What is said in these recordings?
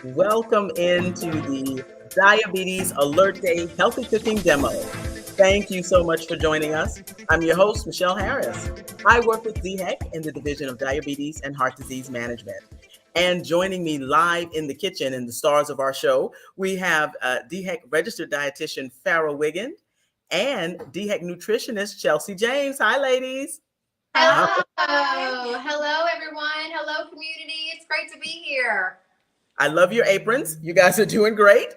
Welcome into the Diabetes Alert Day Healthy Cooking Demo. Thank you so much for joining us. I'm your host, Michelle Harris. I work with DHEC in the Division of Diabetes and Heart Disease Management. And joining me live in the kitchen and the stars of our show, we have DHEC registered dietitian Farrah Wiggin and DHEC nutritionist Chelsea James. Hi, ladies. Hello. Hello, everyone. Hello, community. It's great to be here. I love your aprons. You guys are doing great.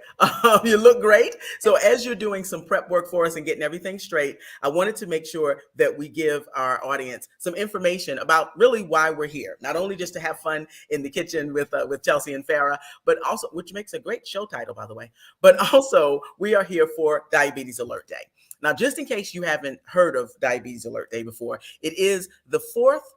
You look great. So as you're doing some prep work for us and getting everything straight, I wanted to make sure that we give our audience some information about really why we're here. Not only just to have fun in the kitchen with Chelsea and Farrah, but also, which makes a great show title, by the way, but also we are here for Diabetes Alert Day. Now, just in case you haven't heard of Diabetes Alert Day before, it is the fourth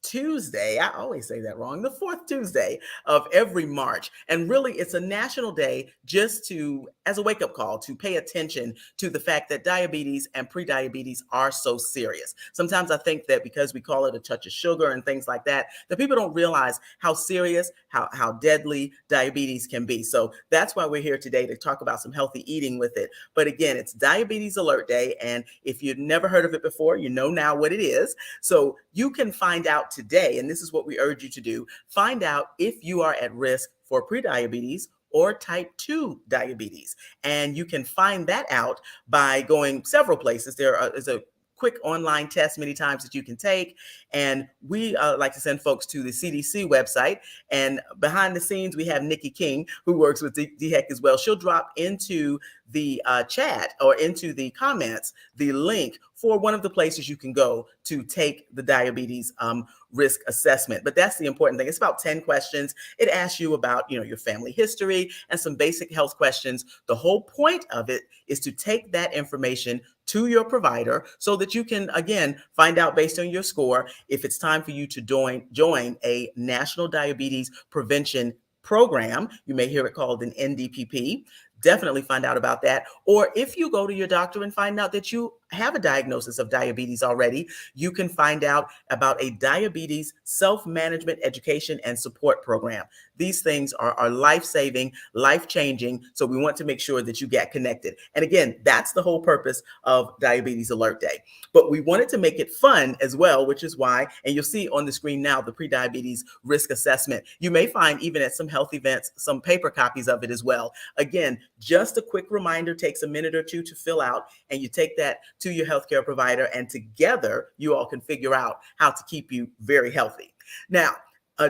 Tuesday, I always say that wrong, the fourth Tuesday of every March. And really, it's a national day just to, as a wake up call, to pay attention to the fact that diabetes and prediabetes are so serious. Sometimes I think that because we call it a touch of sugar and things like that, that people don't realize how serious, how deadly diabetes can be. So that's why we're here today to talk about some healthy eating with it. But again, it's Diabetes Alert Day. And if you've never heard of it before, you know now what it is. So you can find out today, and this is what we urge you to do, find out if you are at risk for prediabetes or type 2 diabetes. And you can find that out by going several places. There is a quick online test many times that you can take. And we like to send folks to the CDC website. And behind the scenes, we have Nikki King, who works with DHEC as well. She'll drop into the chat or into the comments the link for one of the places you can go to take the diabetes risk assessment. But that's the important thing. It's about 10 questions. It asks you about, your family history and some basic health questions. The whole point of it is to take that information to your provider so that you can, again, find out based on your score if it's time for you to join a national diabetes prevention program. You may hear it called an NDPP. Definitely find out about that. Or if you go to your doctor and find out that you have a diagnosis of diabetes already, you can find out about a diabetes self-management education and support program. These things are life-saving, life-changing. So we want to make sure that you get connected. And again, that's the whole purpose of Diabetes Alert Day. But we wanted to make it fun as well, which is why, and you'll see on the screen now, the prediabetes risk assessment. You may find even at some health events, some paper copies of it as well. Again, just a quick reminder, takes a minute or two to fill out, and you take that to your healthcare provider, and together you all can figure out how to keep you very healthy. Now,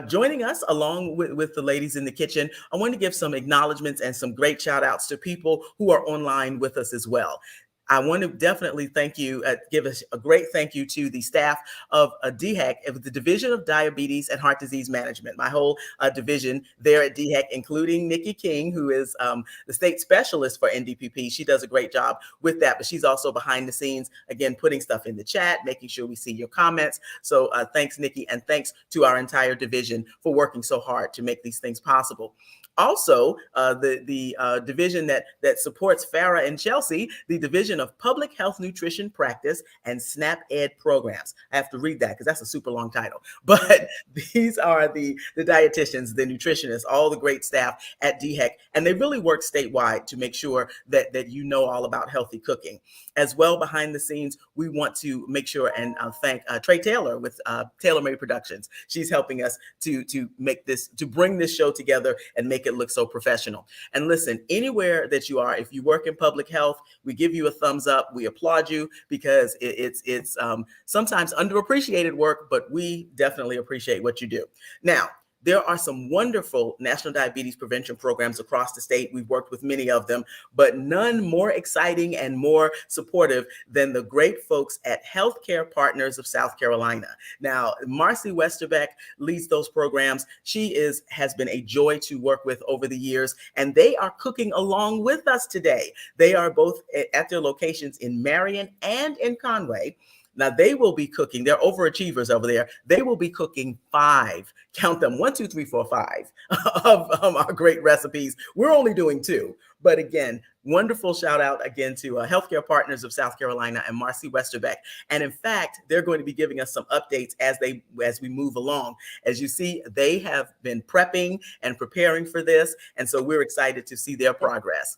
joining us along with the ladies in the kitchen, I want to give some acknowledgments and some great shout outs to people who are online with us as well. I want to definitely thank you, give us a great thank you to the staff of DHEC, of the Division of Diabetes and Heart Disease Management, my whole division there at DHEC, including Nikki King, who is the state specialist for NDPP. She does a great job with that, but she's also behind the scenes, again, putting stuff in the chat, making sure we see your comments. So thanks, Nikki, and thanks to our entire division for working so hard to make these things possible. Also, the division that supports Farrah and Chelsea, the Division of Public Health Nutrition Practice and SNAP-Ed Programs. I have to read that because that's a super long title. But these are the dietitians, the nutritionists, all the great staff at DHEC, and they really work statewide to make sure that you know all about healthy cooking. As well, behind the scenes, we want to make sure and thank Trey Taylor with Taylor Made Productions. She's helping us to make this, to bring this show together and make it look so professional. And listen, anywhere that you are, if you work in public health, we give you a thumbs up. We applaud you because it's sometimes underappreciated work, but we definitely appreciate what you do. Now, there are some wonderful national diabetes prevention programs across the state. We've worked with many of them, but none more exciting and more supportive than the great folks at Healthcare Partners of South Carolina. Now, Marcy Westerbeck leads those programs. She has been a joy to work with over the years, and they are cooking along with us today. They are both at their locations in Marion and in Conway. Now they will be cooking, they're overachievers over there. They will be cooking 5, count them, 1, 2, 3, 4, 5 of our great recipes. We're only doing 2. But again, wonderful shout out again to Healthcare Partners of South Carolina and Marcy Westerbeck. And in fact, they're going to be giving us some updates as we move along. As you see, they have been prepping and preparing for this. And so we're excited to see their progress.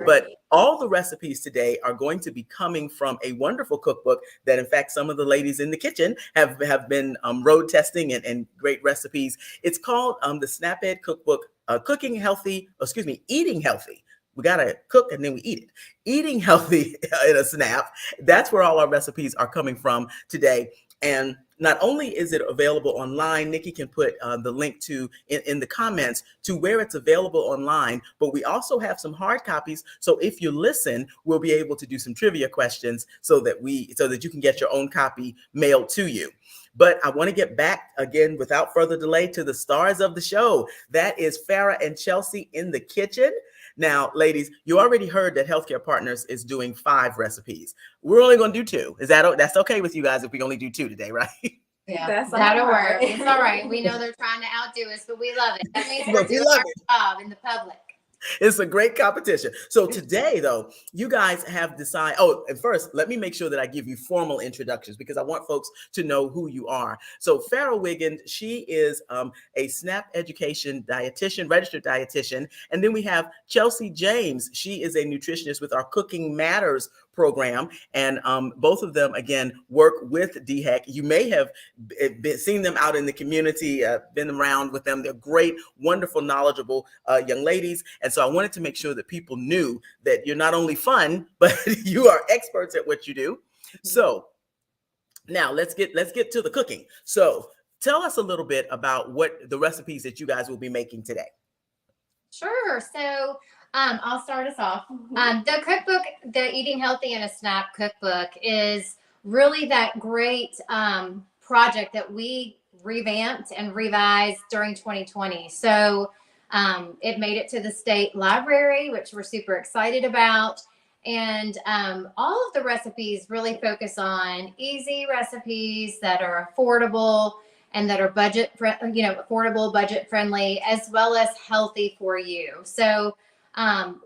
But all the recipes today are going to be coming from a wonderful cookbook that, in fact, some of the ladies in the kitchen have been road testing and great recipes. It's called the SNAP-Ed Cookbook, Eating Healthy. We got to cook and then we eat it. Eating Healthy in a SNAP. That's where all our recipes are coming from today. And not only is it available online, Nikki can put the link to in the comments to where it's available online, but we also have some hard copies. So if you listen, we'll be able to do some trivia questions so that you can get your own copy mailed to you. But I want to get back again, without further delay, to the stars of the show. That is Farah and Chelsea in the kitchen. Now, ladies, you already heard that Healthcare Partners is doing 5 recipes. We're only going to do 2. That's okay with you guys if we only do 2 today, right? Yeah, that'll work. It's all right. We know they're trying to outdo us, but we love it. That means we're doing our job in the public. It's a great competition. So today, though, you guys have decided. Oh, and first, let me make sure that I give you formal introductions because I want folks to know who you are. So Farah Wiggins, she is a SNAP-Education dietitian, registered dietitian. And then we have Chelsea James. She is a nutritionist with our Cooking Matters program. And both of them, again, work with DHEC. You may have seen them out in the community, been around with them. They're great, wonderful, knowledgeable young ladies. And so I wanted to make sure that people knew that you're not only fun, but you are experts at what you do. So now let's get to the cooking. So tell us a little bit about what the recipes that you guys will be making today. Sure. So I'll start us off. The cookbook, the Eating Healthy in a SNAP cookbook, is really that great project that we revamped and revised during 2020. So it made it to the state library, which we're super excited about. And all of the recipes really focus on easy recipes that are affordable and that are affordable, budget friendly, as well as healthy for you. So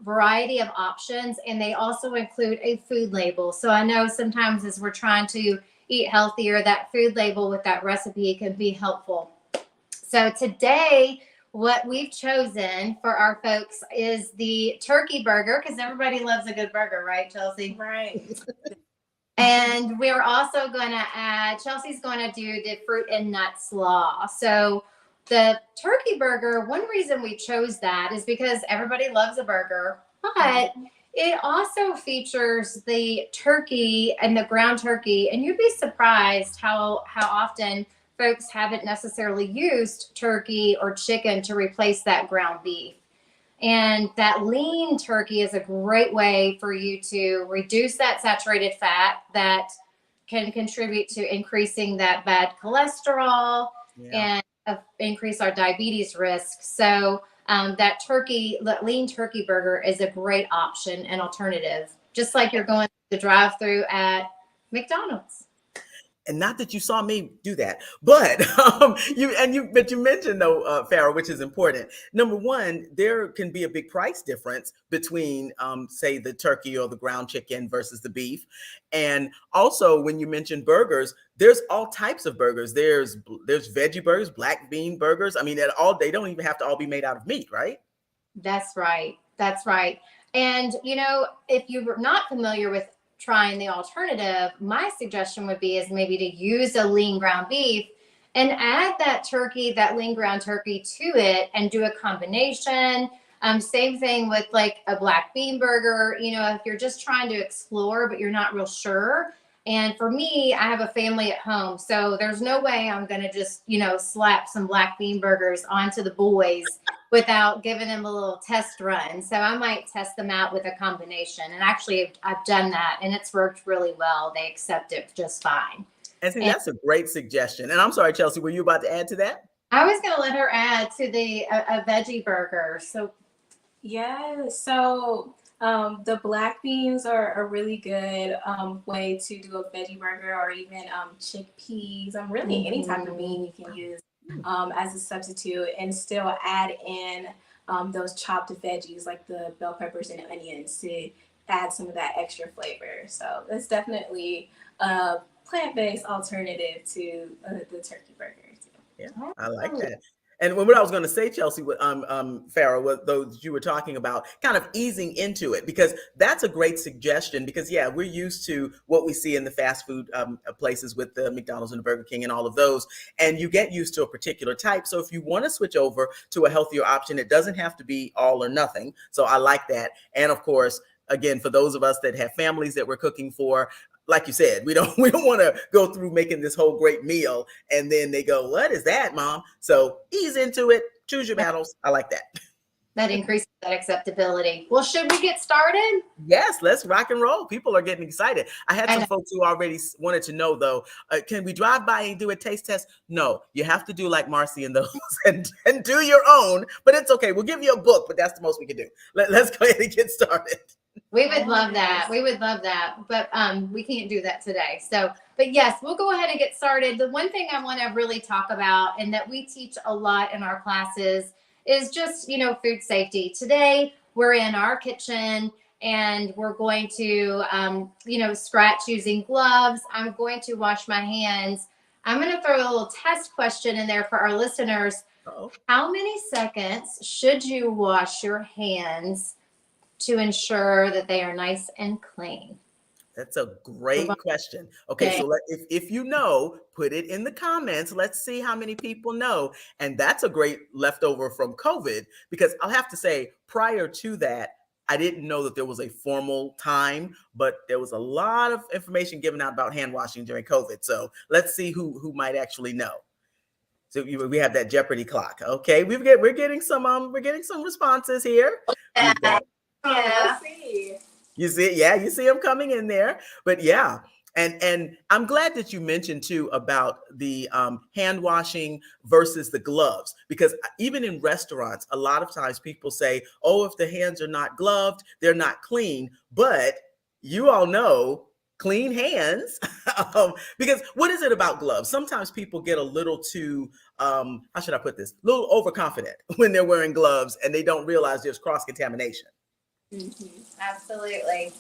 variety of options, and they also include a food label. So I know sometimes as we're trying to eat healthier, that food label with that recipe can be helpful. So today, what we've chosen for our folks is the turkey burger, because everybody loves a good burger, right, Chelsea? Right. And we're also going to Chelsea's going to do the fruit and nut slaw. So the turkey burger, one reason we chose that is because everybody loves a burger, but it also features the turkey and the ground turkey. And you'd be surprised how often folks haven't necessarily used turkey or chicken to replace that ground beef. And that lean turkey is a great way for you to reduce that saturated fat that can contribute to increasing that bad cholesterol and increase our diabetes risk. So that lean turkey burger is a great option and alternative, just like you're going to the drive-through at McDonald's. And not that you saw me do that, but you mentioned though, Farah, which is important. Number one, there can be a big price difference between, say, the turkey or the ground chicken versus the beef. And also, when you mention burgers, there's all types of burgers. There's veggie burgers, black bean burgers. I mean, they don't even have to all be made out of meat, right? That's right. That's right. And if you're not familiar with trying the alternative, my suggestion would be is maybe to use a lean ground beef and add that lean ground turkey to it and do a combination. Same thing with like a black bean burger, if you're just trying to explore, but you're not real sure. And for me, I have a family at home, so there's no way I'm going to just, slap some black bean burgers onto the boys without giving them a little test run. So I might test them out with a combination. And actually, I've done that, and it's worked really well. They accept it just fine. And see, that's a great suggestion. And I'm sorry, Chelsea, were you about to add to that? I was going to let her add to a veggie burger. So yeah, so The black beans are a really good way to do a veggie burger, or even chickpeas. Really, any type of bean you can use as a substitute, and still add in those chopped veggies like the bell peppers and onions to add some of that extra flavor. So it's definitely a plant-based alternative to the turkey burger too. Yeah, I like that. And what I was going to say, Chelsea, Farrah, was those you were talking about kind of easing into it, because that's a great suggestion. Because yeah, we're used to what we see in the fast food places with the McDonald's and the Burger King and all of those, and you get used to a particular type. So if you want to switch over to a healthier option, it doesn't have to be all or nothing. So I like that. And of course, again, for those of us that have families that we're cooking for, like you said, we don't want to go through making this whole great meal and then they go, "What is that, Mom?" So ease into it, choose your battles. I like that. That increases that acceptability. Well, should we get started? Yes, let's rock and roll. People are getting excited. I had some folks who already wanted to know, though, can we drive by and do a taste test? No, you have to do like Marcy and those and do your own, but it's okay. We'll give you a book, but that's the most we can do. Let's go ahead and get started. We would love that. We would love that. But we can't do that today. So, but yes, we'll go ahead and get started. The one thing I want to really talk about, and that we teach a lot in our classes, is just, food safety. Today, we're in our kitchen and we're going to, scratch using gloves. I'm going to wash my hands. I'm going to throw a little test question in there for our listeners. Uh-oh. How many seconds should you wash your hands to ensure that they are nice and clean? That's a great question. Okay, so if you know, put it in the comments. Let's see how many people know. And that's a great leftover from COVID, because I'll have to say, prior to that, I didn't know that there was a formal time, but there was a lot of information given out about hand washing during COVID. So let's see who might actually know. So we have that Jeopardy clock. Okay, we're getting some responses here. Yeah. You see them coming in there. But yeah, and I'm glad that you mentioned too about the hand washing versus the gloves, because even in restaurants, a lot of times people say, "Oh, if the hands are not gloved, they're not clean." But you all know, clean hands, because what is it about gloves? Sometimes people get a little too, how should I put this? A little overconfident when they're wearing gloves and they don't realize there's cross-contamination. Mm-hmm. Absolutely.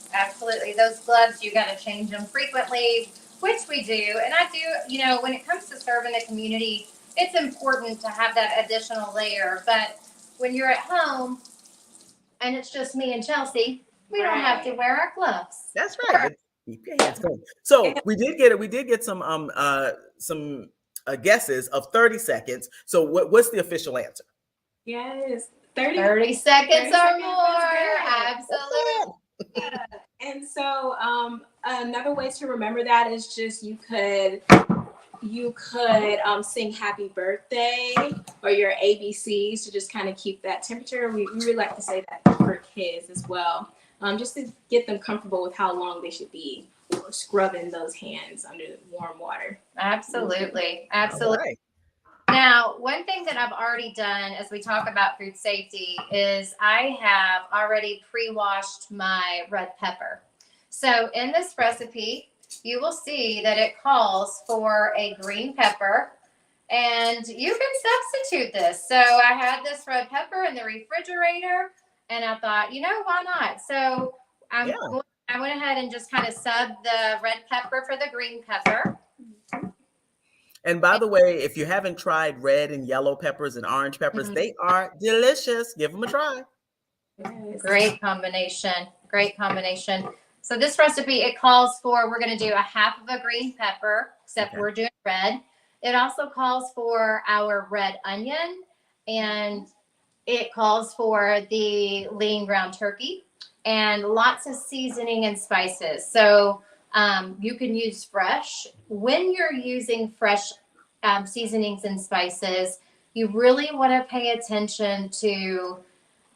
Those gloves, you got to change them frequently, which we do. And I do, when it comes to serving the community, it's important to have that additional layer. But when you're at home and it's just me and Chelsea, we don't have to wear our gloves. That's right. Keep your hands clean. So we did get some guesses of 30 seconds. So what's the official answer? Yes. 30 seconds or more. Absolutely. Yeah. And so another way to remember that is just you could sing happy birthday or your ABCs to just kind of keep that temperature. We really like to say that for kids as well, just to get them comfortable with how long they should be scrubbing those hands under warm water. Absolutely. Right. Now, one thing that I've already done as we talk about food safety is I have already pre-washed my red pepper. So in this recipe, you will see that it calls for a green pepper, and you can substitute this. So I had this red pepper in the refrigerator, and I thought, why not? So I went ahead and just kind of subbed the red pepper for the green pepper. And by the way, if you haven't tried red and yellow peppers and orange peppers, they are delicious. Give them a try. Great combination. So this recipe, it calls for, we're going to do a half of a green pepper, except we're doing red. It also calls for our red onion, and it calls for the lean ground turkey and lots of seasoning and spices. So you can use fresh. When you're using fresh seasonings and spices, you really want to pay attention to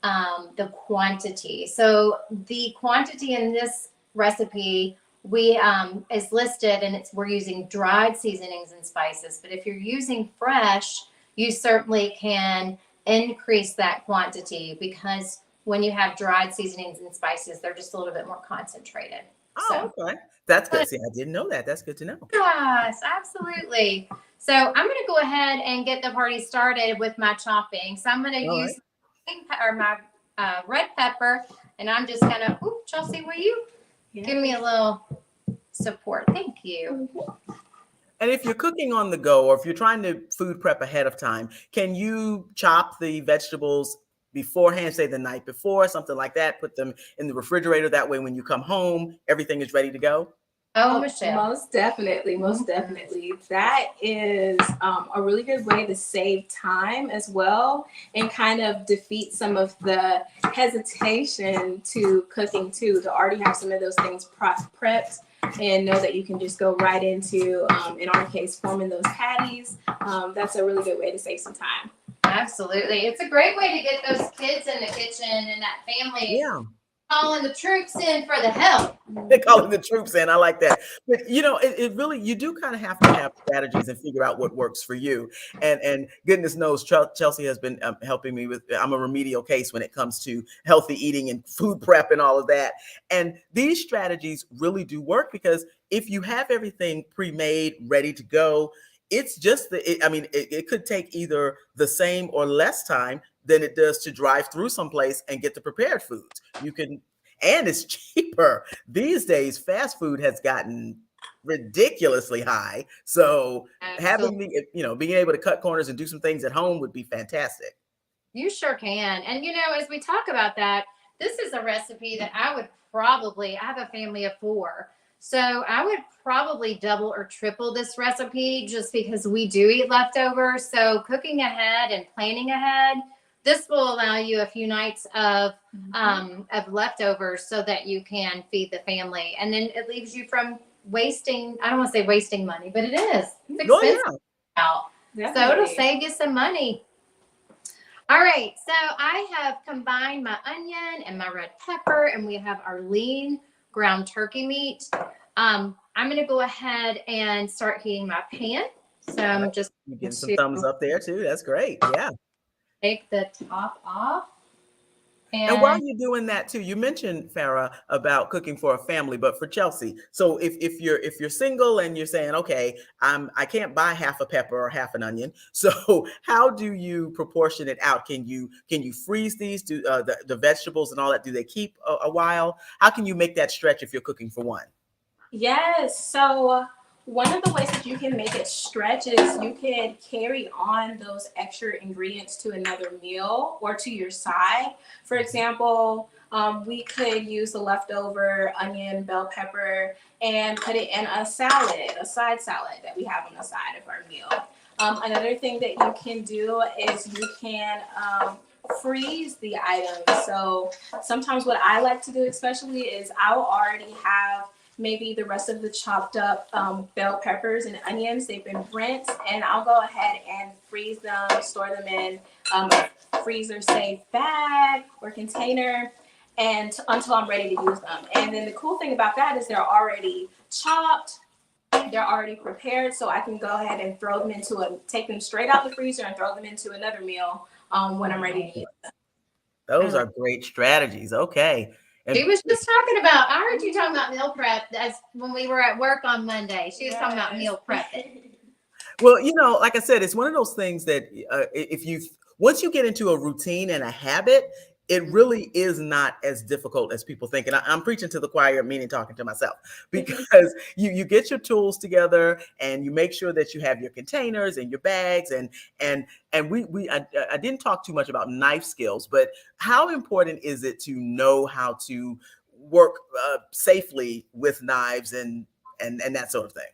the quantity. So the quantity in this recipe is listed, and we're using dried seasonings and spices. But if you're using fresh, you certainly can increase that quantity, because when you have dried seasonings and spices, they're just a little bit more concentrated. Oh, okay. That's good. See, I didn't know that. That's good to know. Yes, absolutely. So I'm going to go ahead and get the party started with my chopping. So I'm going to use my red pepper, and I'm just going to, Chelsea, will you give me a little support? Thank you. And if you're cooking on the go, or if you're trying to food prep ahead of time, can you chop the vegetables beforehand, say the night before, something like that, put them in the refrigerator? That way, when you come home, everything is ready to go? Oh, Michelle. Most definitely. That is a really good way to save time as well, and kind of defeat some of the hesitation to cooking too, to already have some of those things prepped and know that you can just go right into, in our case, forming those patties. That's a really good way to save some time. Absolutely. It's a great way to get those kids in the kitchen and that family calling the troops in for the help. They're calling the troops in. I like that. But it really, you do kind of have to have strategies and figure out what works for you. And goodness knows, Chelsea has been helping me with, I'm a remedial case when it comes to healthy eating and food prep and all of that. And these strategies really do work, because if you have everything pre-made, ready to go, it's just it could take either the same or less time than it does to drive through someplace and get the prepared foods. And it's cheaper. These days, fast food has gotten ridiculously high. So having being able to cut corners and do some things at home would be fantastic. You sure can. And as we talk about that, this is a recipe that I have a family of 4. So I would probably double or triple this recipe, just because we do eat leftovers. So cooking ahead and planning ahead, this will allow you a few nights of leftovers so that you can feed the family. And then it leaves you from wasting, I don't want to say wasting money, but it is. It's expensive out. So it'll save you some money. All right. So I have combined my onion and my red pepper, and we have our lean ground turkey meat. I'm going to go ahead and start heating my pan. So I'm just getting some thumbs up there too. That's great. Yeah. Take the top off. And while you're doing that too, you mentioned, Farah, about cooking for a family, but for Chelsea. So if you're single and you're saying, okay, I can't buy half a pepper or half an onion, so how do you proportion it out? Can you freeze these? Do the vegetables and all that? Do they keep a while? How can you make that stretch if you're cooking for one? Yes. So one of the ways that you can make it stretch is you can carry on those extra ingredients to another meal or to your side. For example, we could use the leftover onion, bell pepper, and put it in a salad, a side salad that we have on the side of our meal. Another thing that you can do is you can freeze the items. So sometimes what I like to do especially is I'll already have maybe the rest of the chopped up bell peppers and onions. They've been rinsed, and I'll go ahead and freeze them, store them in a freezer safe bag or container, and until I'm ready to use them. And then the cool thing about that is they're already chopped, they're already prepared, so I can go ahead and throw them take them straight out the freezer and throw them into another meal when I'm ready to use them. Those are great strategies. Okay. She was just talking about, I heard you talking about meal prep when we were at work on Monday. She was talking about meal prepping. Well, like I said, it's one of those things that once you get into a routine and a habit, it really is not as difficult as people think. And I'm preaching to the choir, meaning talking to myself, because you get your tools together and you make sure that you have your containers and your bags. And I didn't talk too much about knife skills, but how important is it to know how to work safely with knives and that sort of thing?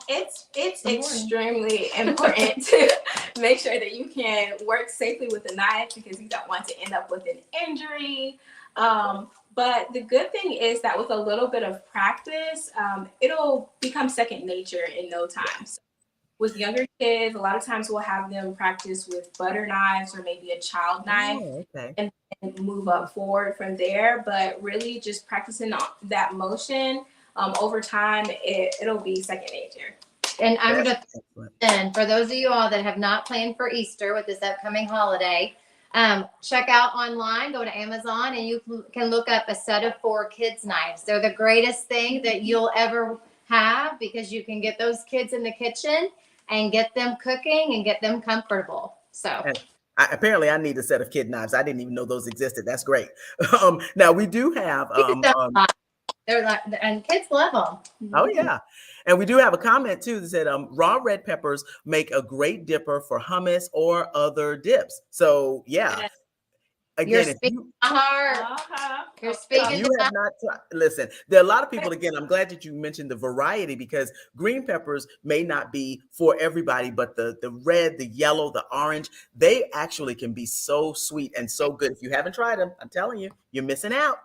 It's extremely important to make sure that you can work safely with a knife, because you don't want to end up with an injury. But the good thing is that with a little bit of practice, it'll become second nature in no time. So with younger kids, a lot of times we'll have them practice with butter knives or maybe a child knife, and move up forward from there. But really just practicing that motion over time, it'll be second nature. And I'm going to, for those of you all that have not planned for Easter with this upcoming holiday, Check out online, go to Amazon, and you can look up a set of 4 kids knives. They're the greatest thing that you'll ever have, because you can get those kids in the kitchen and get them cooking and get them comfortable. So And apparently I need a set of kid knives. I didn't even know those existed. That's great. Now we do have, they're like, and kids love them. oh yeah. And we do have a comment too that said, raw red peppers make a great dipper for hummus or other dips. So yeah, You're again, if speaking you, to my heart. You're speaking you to my have not listen, there are a lot of people, again, I'm glad that you mentioned the variety, because green peppers may not be for everybody, but the red, the yellow, the orange, they actually can be so sweet and so good. If you haven't tried them, I'm telling you, you're missing out.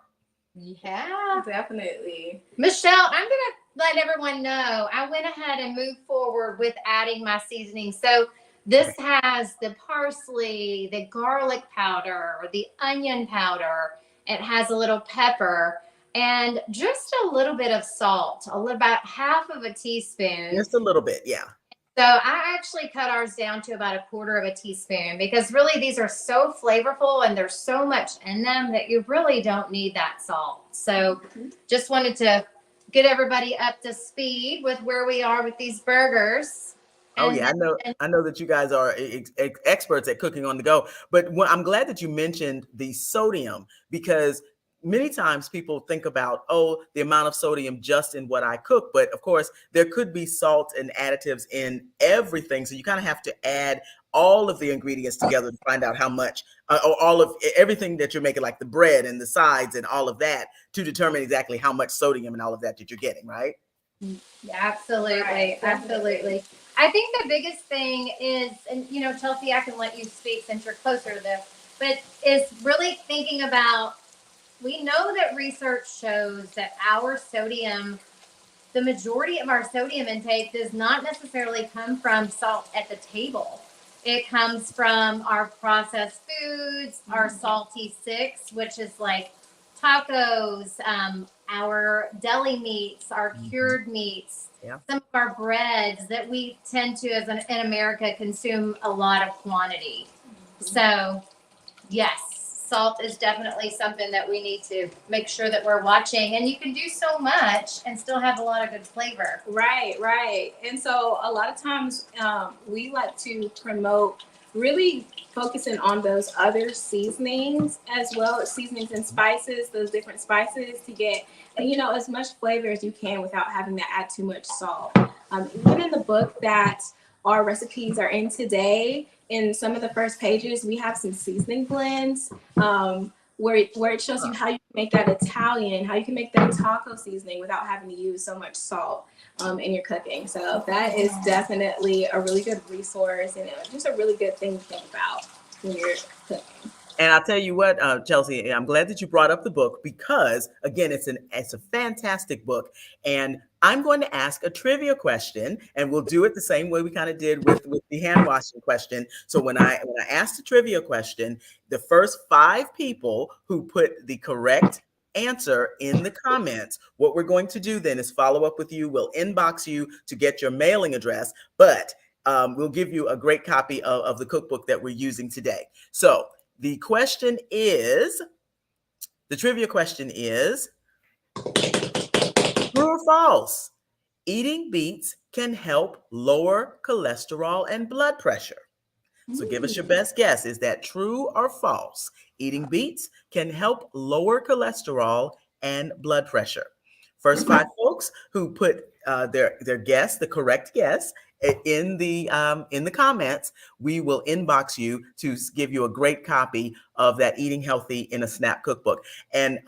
Yeah. Definitely. Michelle, I'm going to let everyone know I went ahead and moved forward with adding my seasoning. So this has the parsley, the garlic powder, the onion powder. It has a little pepper and just a little bit of salt, about half of a teaspoon. Just a little bit, yeah. So I actually cut ours down to about a quarter of a teaspoon, because really these are so flavorful and there's so much in them that you really don't need that salt. So just wanted to get everybody up to speed with where we are with these burgers. Oh yeah, I know that you guys are experts at cooking on the go, but I'm glad that you mentioned the sodium, because many times people think about, oh, the amount of sodium just in what I cook, but of course there could be salt and additives in everything. So you kind of have to add all of the ingredients together to find out how much, or all of everything that you're making, like the bread and the sides and all of that, to determine exactly how much sodium and all of that you're getting, right? Yeah, absolutely. Right, Absolutely. I think the biggest thing is, and Chelsea, I can let you speak since you're closer to this, but is really thinking about, we know that research shows that the majority of our sodium intake does not necessarily come from salt at the table. It comes from our processed foods, our salty six, which is like tacos, our deli meats, our cured meats, some of our breads that we tend to, in America, consume a lot of quantity. So, yes, salt is definitely something that we need to make sure that we're watching. And you can do so much and still have a lot of good flavor. Right, right. And so a lot of times we like to promote really focusing on those other seasonings, as well as seasonings and spices, those different spices, to get as much flavor as you can without having to add too much salt. Even in the book that our recipes are in today, in some of the first pages, we have some seasoning blends where it shows you how you can make that Italian, how you can make that taco seasoning without having to use so much salt in your cooking. So that is definitely a really good resource, and just a really good thing to think about when you're cooking. And I'll tell you what, Chelsea, I'm glad that you brought up the book, because again, it's a fantastic book. And I'm going to ask a trivia question, and we'll do it the same way we kind of did with the hand washing question. So when I ask the trivia question, the first 5 people who put the correct answer in the comments, what we're going to do then is follow up with you. We'll inbox you to get your mailing address, but we'll give you a great copy of the cookbook that we're using today. So the trivia question is, true or false? Eating beets can help lower cholesterol and blood pressure. So give us your best guess. Is that true or false? Eating beets can help lower cholesterol and blood pressure. First 5 folks who put their guess, the correct guess, in the comments, we will inbox you to give you a great copy of that Eating Healthy in a Snap cookbook. And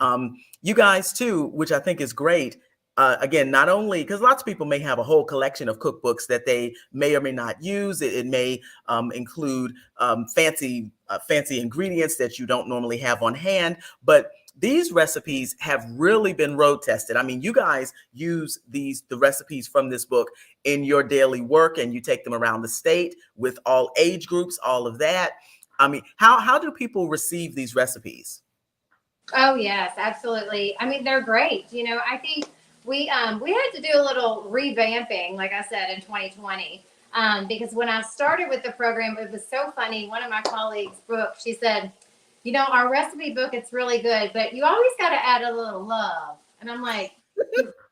you guys too, which I think is great. Again, not only because lots of people may have a whole collection of cookbooks that they may or may not use. It may include fancy ingredients that you don't normally have on hand, but these recipes have really been road tested. I mean, you guys use the recipes from this book in your daily work, and you take them around the state with all age groups, all of that. I mean, how do people receive these recipes? Oh yes, absolutely. I mean, they're great. I think we had to do a little revamping, like I said, in 2020. Because when I started with the program, it was so funny. One of my colleagues, Brooke, she said, you know, our recipe book, it's really good, but you always got to add a little love. And I'm like,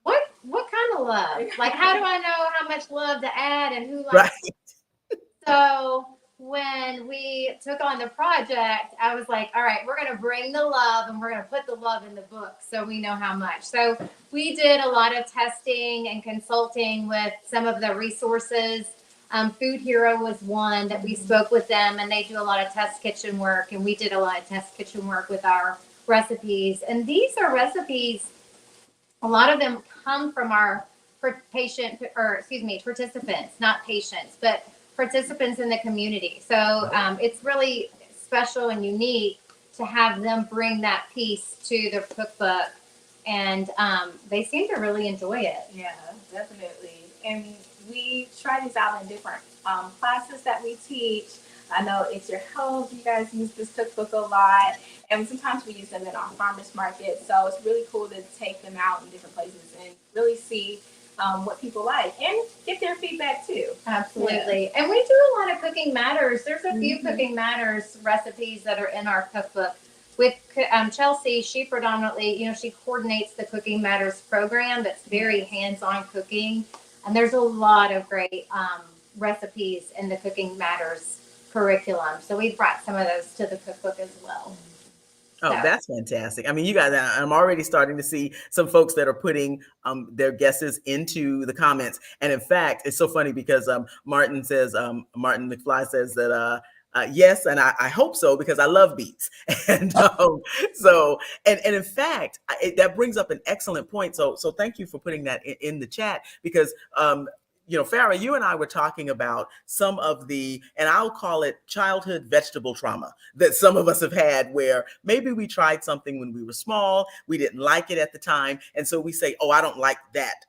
what kind of love? Like, how do I know how much love to add and who likes Right. it? So when we took on the project, I was like, all right, we're going to bring the love and we're going to put the love in the book so we know how much. So we did a lot of testing and consulting with some of the resources. Food Hero was one that we spoke with them, and they do a lot of test kitchen work, and we did a lot of test kitchen work with our recipes. And these are recipes, a lot of them come from our participants, not patients, but participants in the community. So it's really special and unique to have them bring that piece to the cookbook, and they seem to really enjoy it. Yeah, definitely. And we try these out in different classes that we teach. I know It's Your Health. You guys use this cookbook a lot, and sometimes we use them in our farmers market. So it's really cool to take them out in different places and really see what people like and get their feedback too. Absolutely. Yeah. And we do a lot of Cooking Matters. There's a few Cooking Matters recipes that are in our cookbook. With Chelsea, she predominantly, you know, she coordinates the Cooking Matters program that's very hands-on cooking. And there's a lot of great recipes in the Cooking Matters curriculum. So we brought some of those to the cookbook as well. Oh, that's fantastic. I mean, you guys, I'm already starting to see some folks that are putting their guesses into the comments. And in fact, it's so funny because Martin McFly says that, yes, and I hope so, because I love beets. And and in fact, that brings up an excellent point. So thank you for putting that in the chat, because you know, Farah, you and I were talking about some of the, and I'll call it childhood vegetable trauma that some of us have had, where maybe we tried something when we were small, we didn't like it at the time, and so we say, oh, I don't like that,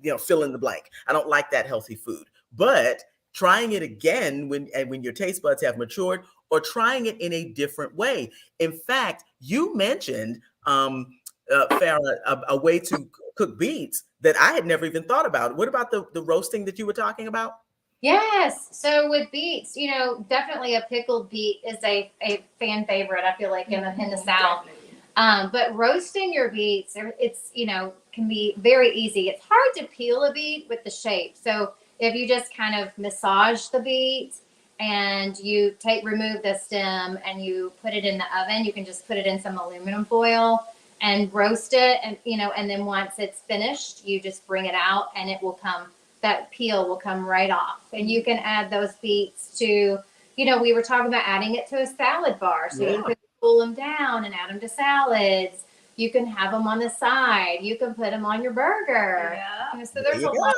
you know, fill in the blank. I don't like that healthy food. But trying it again when your taste buds have matured, or trying it in a different way. In fact, you mentioned, Farah, a way to cook beets that I had never even thought about. What about the roasting that you were talking about? Yes. So with beets, you know, definitely a pickled beet is a fan favorite, I feel like, in the South. But roasting your beets, it's, you know, can be very easy. It's hard to peel a beet with the shape. So if you just kind of massage the beet and you remove the stem and you put it in the oven, you can just put it in some aluminum foil and roast it, and you know, and then once it's finished, you just bring it out and it will come, that peel will come right off. And you can add those beets to, you know, we were talking about adding it to a salad bar. So you can cool them down and add them to salads. You can have them on the side. You can put them on your burger. Yeah. You know, so there's a lot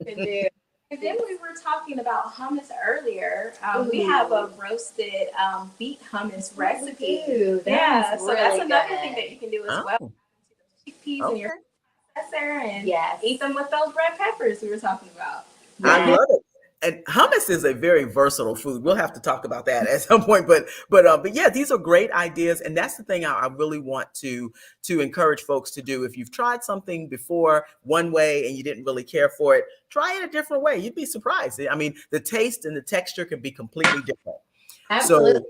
to do. And then we were talking about hummus earlier. We have a roasted beet hummus recipe. Ooh, that's so really that's another good. thing that you can do as well. Chickpeas in your processor and eat them with those red peppers we were talking about. I love it. And hummus is a very versatile food. We'll have to talk about that at some point. But yeah, these are great ideas, and that's the thing I really want to encourage folks to do. If you've tried something before one way and you didn't really care for it, try it a different way. You'd be surprised. I mean, the taste and the texture can be completely different. Absolutely.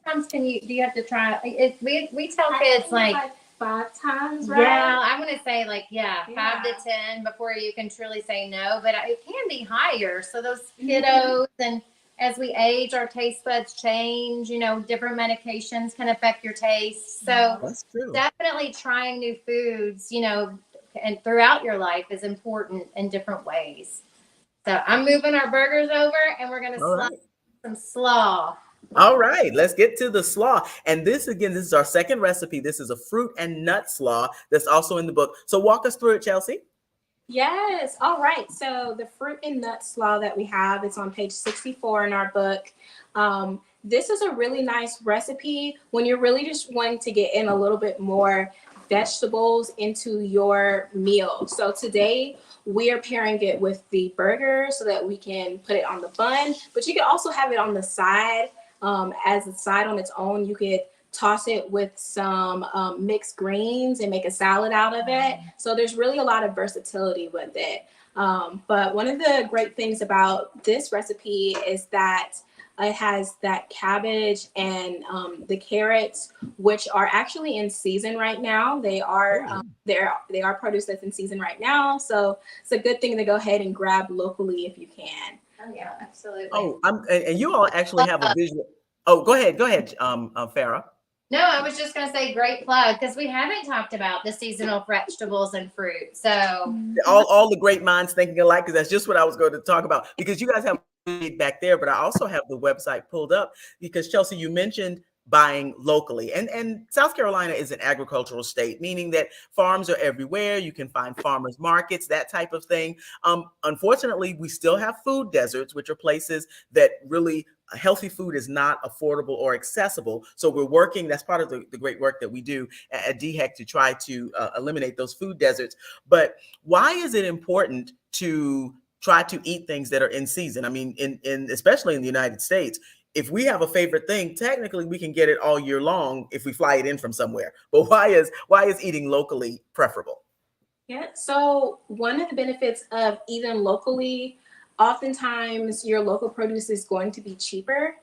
Sometimes do you have to try it? We tell kids like 5 times, right? Yeah, I'm gonna say 5 to 10 before you can truly say no, but it can be higher. So those kiddos, and as we age, our taste buds change. You know, different medications can affect your taste. So that's true. Definitely trying new foods, you know, and throughout your life is important in different ways. So I'm moving our burgers over, and we're gonna slide some slaw. All right, let's get to the slaw. And this is our second recipe. This is a fruit and nut slaw that's also in the book. So walk us through it, Chelsea. Yes. All right. So the fruit and nut slaw that we have, it's on page 64 in our book. This is a really nice recipe when you're really just wanting to get in a little bit more vegetables into your meal. So today we are pairing it with the burger so that we can put it on the bun, but you can also have it on the side. As a side on its own. You could toss it with some mixed greens and make a salad out of it. So there's really a lot of versatility with it. But one of the great things about this recipe is that it has that cabbage and the carrots, which are actually in season right now. They are they are produce that's in season right now. So it's a good thing to go ahead and grab locally if you can. Oh yeah, absolutely. Oh, and you all actually have a visual. Oh, go ahead, Farrah. No, I was just gonna say great plug because we haven't talked about the seasonal vegetables and fruit. So All the great minds thinking alike, because that's just what I was going to talk about. Because you guys have back there, but I also have the website pulled up because Chelsea, you mentioned buying locally, and South Carolina is an agricultural state, meaning that farms are everywhere. You can find farmers markets, that type of thing. Unfortunately, we still have food deserts, which are places that really healthy food is not affordable or accessible. So we're working, that's part of the great work that we do at DHEC to try to eliminate those food deserts. But why is it important to try to eat things that are in season? I mean, especially in the United States, if we have a favorite thing, technically we can get it all year long if we fly it in from somewhere. But why is eating locally preferable? Yeah, so one of the benefits of eating locally, oftentimes your local produce is going to be cheaper.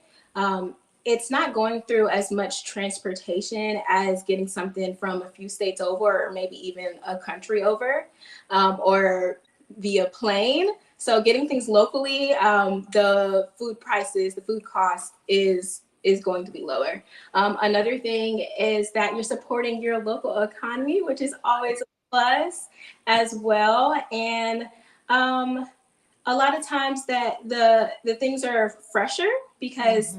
It's not going through as much transportation as getting something from a few states over, or maybe even a country over, or via plane. So getting things locally, the food prices, the food cost is going to be lower. Another thing is that you're supporting your local economy, which is always a plus as well. And a lot of times that the things are fresher because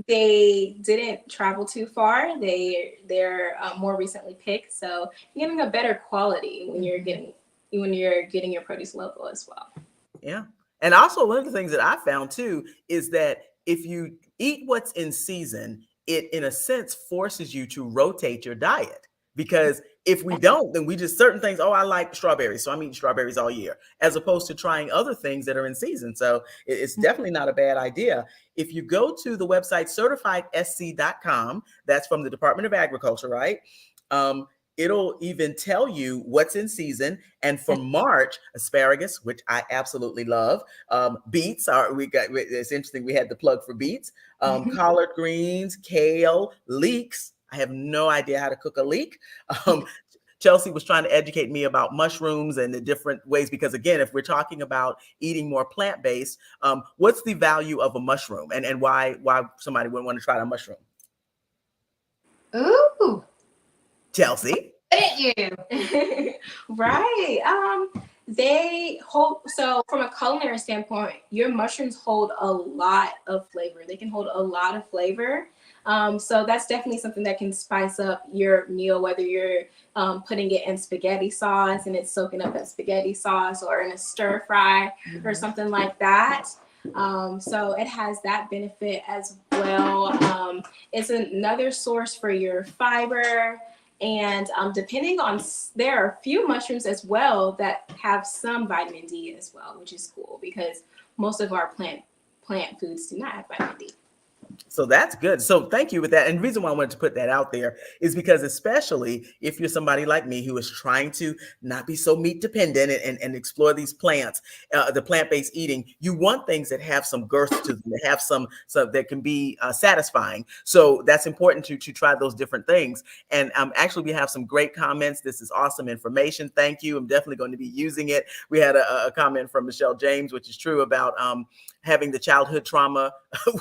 they didn't travel too far. They're more recently picked, so you're getting a better quality when you're getting your produce local as well. Yeah. And also one of the things that I found too is that if you eat what's in season, it in a sense forces you to rotate your diet. Because if we don't, then we just certain things, oh, I like strawberries, so I'm eating strawberries all year, as opposed to trying other things that are in season. So it's definitely not a bad idea. If you go to the website certifiedsc.com, that's from the Department of Agriculture, right? It'll even tell you what's in season. And for March, asparagus, which I absolutely love. Beets it's interesting. We had the plug for beets, collard greens, kale, leeks. I have no idea how to cook a leek. Chelsea was trying to educate me about mushrooms and the different ways, because again, if we're talking about eating more plant-based, what's the value of a mushroom and why somebody wouldn't want to try a mushroom? ooh, Chelsea? didn't you? Right. They hold, so from a culinary standpoint, your mushrooms hold a lot of flavor. They can hold a lot of flavor. So that's definitely something that can spice up your meal, whether you're putting it in spaghetti sauce and it's soaking up that spaghetti sauce, or in a stir fry or something like that. So it has that benefit as well. It's another source for your fiber. And depending on, there are a few mushrooms as well that have some vitamin D as well, which is cool because most of our plant foods do not have vitamin D. So that's good. So thank you with that. And the reason why I wanted to put that out there is because, especially if you're somebody like me who is trying to not be so meat dependent and explore these plants, the plant-based eating, you want things that have some girth to them, that have some that can be satisfying. So that's important to try those different things. And actually, we have some great comments. This is awesome information. Thank you. I'm definitely going to be using it. We had a comment from Michelle James, which is true, about having the childhood trauma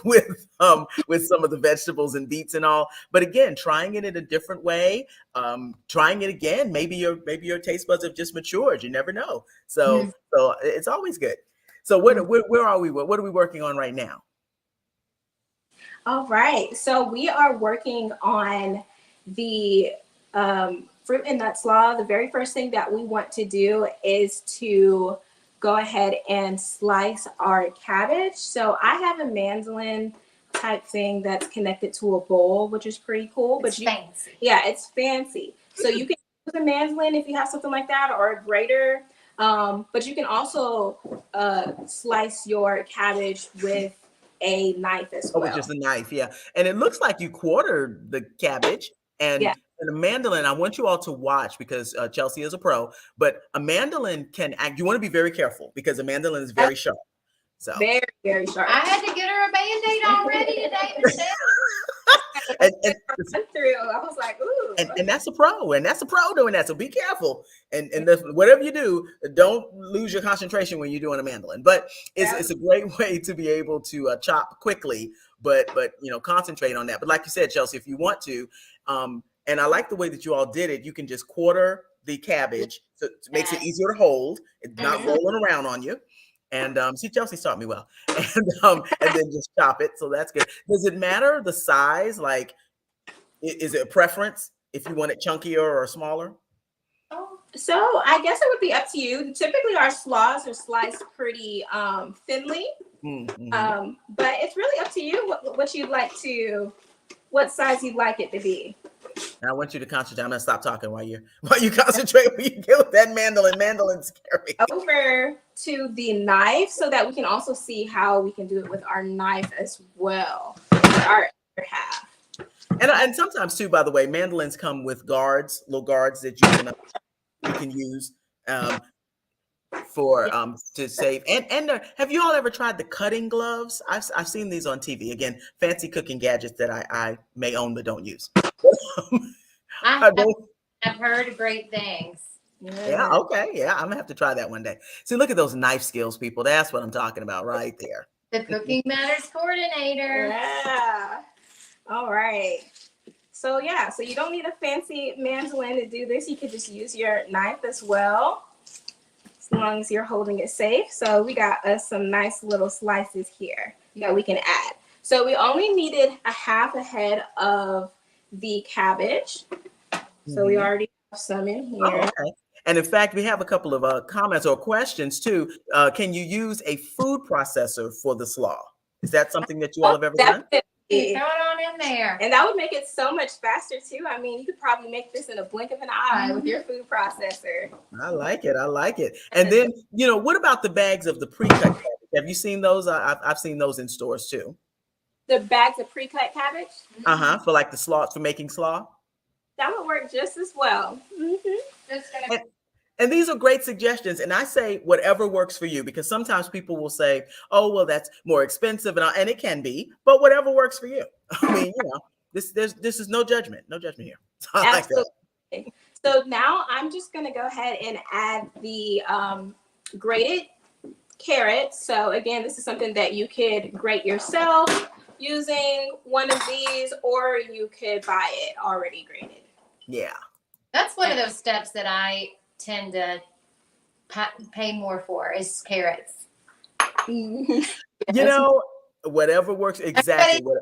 with some of the vegetables and beets and all. But again, trying it in a different way, trying it again. Maybe your taste buds have just matured. You never know. So it's always good. So where are we? What are we working on right now? All right. So we are working on the fruit and nut SLO. The very first thing that we want to do is to go ahead and slice our cabbage. So I have a mandolin type thing that's connected to a bowl, which is pretty cool. It's fancy. Yeah, it's fancy. So you can use a mandolin if you have something like that, or a grater. But you can also slice your cabbage with a knife as Oh, well. with just a knife, yeah. And it looks like you quartered the cabbage Yeah. and a mandolin. I want you all to watch because Chelsea is a pro, but a mandolin can act. You want to be very careful because a mandolin is very sharp. So Very, very sharp. I had to get her a Band-Aid already today, Michelle. and through. I was like, ooh. and that's a pro, and that's a pro doing that. So be careful, and whatever you do, don't lose your concentration when you're doing a mandolin. But it's a great way to be able to chop quickly, but concentrate on that. But like you said, Chelsea, if you want to, and I like the way that you all did it. You can just quarter the cabbage, so it makes it easier to hold. It's not rolling around on you. And see, Chelsea taught me well, and then just chop it. So that's good. Does it matter the size? Like, is it a preference if you want it chunkier or smaller? So I guess it would be up to you. Typically, our slaws are sliced pretty thinly, but it's really up to you what you'd like to, what size you'd like it to be. I want you to concentrate. I'm gonna stop talking while you concentrate. When you get with that mandolin. Mandolin's scary. Over to the knife so that we can also see how we can do it with our knife as well. Our other half. And sometimes too, by the way, mandolins come with guards, little guards that you can use for to save. And have you all ever tried the cutting gloves? I've seen these on TV. Again, fancy cooking gadgets that I may own but don't use. I've heard great things. Yeah. Okay. Yeah. I'm gonna have to try that one day. See, look at those knife skills, people. That's what I'm talking about right there. The Cooking Matters coordinator. Yeah. All right. So yeah, so you don't need a fancy mandolin to do this. You could just use your knife as well, as long as you're holding it safe. So we got us some nice little slices here that we can add. So we only needed a half a head of the cabbage. So we already have some in here. Oh, okay. And in fact, we have a couple of comments or questions too. Can you use a food processor for the slaw? Is that something that you all have ever done? Throw it on in there. And that would make it so much faster too. I mean, you could probably make this in a blink of an eye with your food processor. I like it. I like it. And then, what about the bags of the pre-cut cabbage? Have you seen those? I've seen those in stores too. The bags of pre-cut cabbage? For like the slaw, for making slaw? That would work just as well. And these are great suggestions. And I say whatever works for you, because sometimes people will say, oh, well, that's more expensive. And it can be, but whatever works for you. I mean, this is no judgment. No judgment here. So Absolutely. Like so now I'm just going to go ahead and add the grated carrots. So again, this is something that you could grate yourself using one of these, or you could buy it already grated. Yeah. That's one of those steps that I tend to pay more for is carrots. Whatever works. Exactly.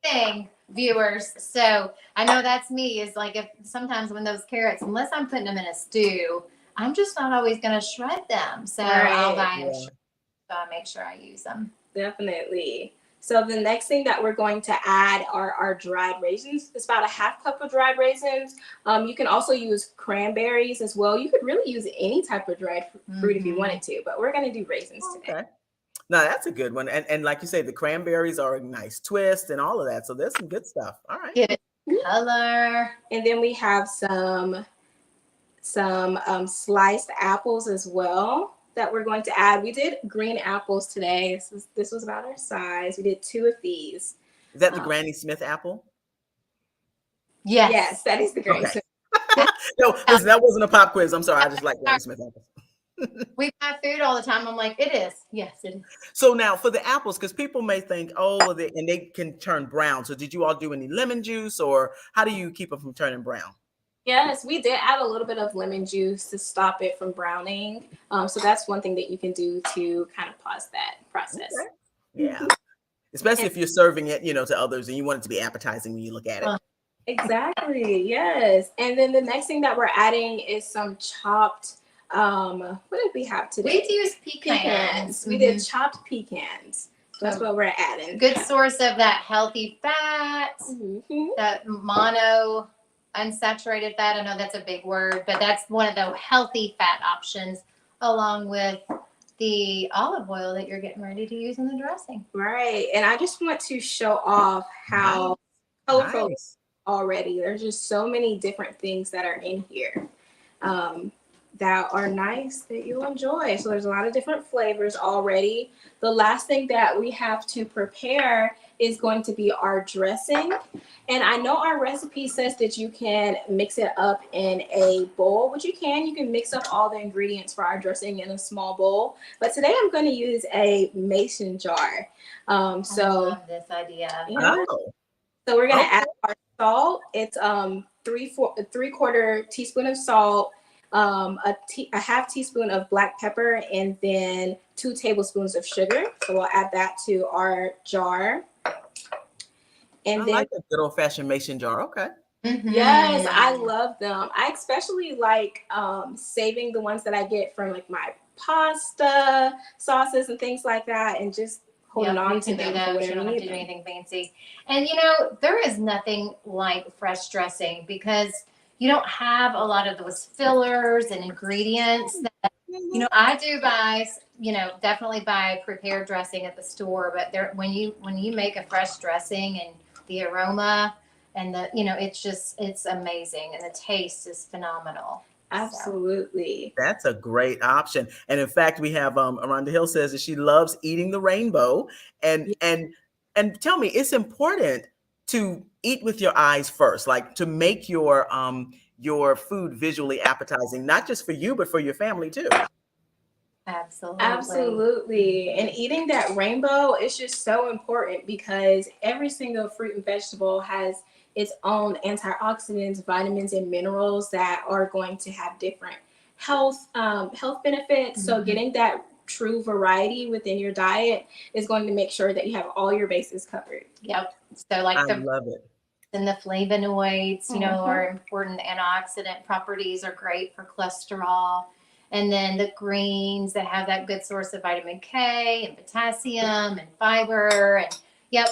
Thing, viewers. So I know that's me, is like, if sometimes when those carrots, unless I'm putting them in a stew, I'm just not always going to shred them. So I'll buy them. So I make sure I use them. Definitely. So the next thing that we're going to add are our dried raisins. It's about a half cup of dried raisins. You can also use cranberries as well. You could really use any type of dried fruit if you wanted to, but we're going to do raisins today. Okay. No, that's a good one. And like you say, the cranberries are a nice twist and all of that. So there's some good stuff. All right. Give it color. And then we have some sliced apples as well that we're going to add. We did green apples today. This was about our size. We did 2 of these. Is that the Granny Smith apple? Yes. Yes, that is the Granny Smith. No, listen, that wasn't a pop quiz. I'm sorry. I just like Granny Smith apples. We buy food all the time. I'm like, it is. Yes, it is. So now for the apples, because people may think, and they can turn brown. So did you all do any lemon juice, or how do you keep them from turning brown? Yes, we did add a little bit of lemon juice to stop it from browning. So that's one thing that you can do to kind of pause that process. Okay. Yeah. Especially if you're serving it, to others and you want it to be appetizing when you look at it. Exactly. Yes. And then the next thing that we're adding is some chopped, what did we have today? We used pecans. We did chopped pecans. That's what we're adding. Good source of that healthy fat, that mono unsaturated fat. I know that's a big word, but that's one of the healthy fat options, along with the olive oil that you're getting ready to use in the dressing. Right. And I just want to show off how colorful Nice. already. There's just so many different things that are in here that are nice that you'll enjoy. So there's a lot of different flavors already. The last thing that we have to prepare is going to be our dressing. And I know our recipe says that you can mix it up in a bowl, which you can mix up all the ingredients for our dressing in a small bowl. But today I'm going to use a mason jar. I love this idea. Yeah. Oh, So we're going to add our salt. It's 3/4 teaspoon of salt, a half teaspoon of black pepper, and then 2 tablespoons of sugar. So we'll add that to our jar. And I then, like a good old fashioned mason jar. Okay. Mhm. yes, I love them. I especially like saving the ones that I get from like my pasta sauces and things like that, and just holding on to them for You whatever don't you have need to do them. anything fancy. And there is nothing like fresh dressing because you don't have a lot of those fillers and ingredients that, I do buy, definitely buy prepared dressing at the store, but when you make a fresh dressing and the aroma and it's amazing and the taste is phenomenal. Absolutely. That's a great option. And in fact, we have Aranda Hill says that she loves eating the rainbow. And tell me, it's important to eat with your eyes first, like to make your food visually appetizing, not just for you, but for your family too. Absolutely. Absolutely. And eating that rainbow is just so important because every single fruit and vegetable has its own antioxidants, vitamins, and minerals that are going to have different health benefits. So getting that true variety within your diet is going to make sure that you have all your bases covered. Yep. So like I love it. and the flavonoids, are important. Antioxidant properties are great for cholesterol. And then the greens that have that good source of vitamin K and potassium and fiber. And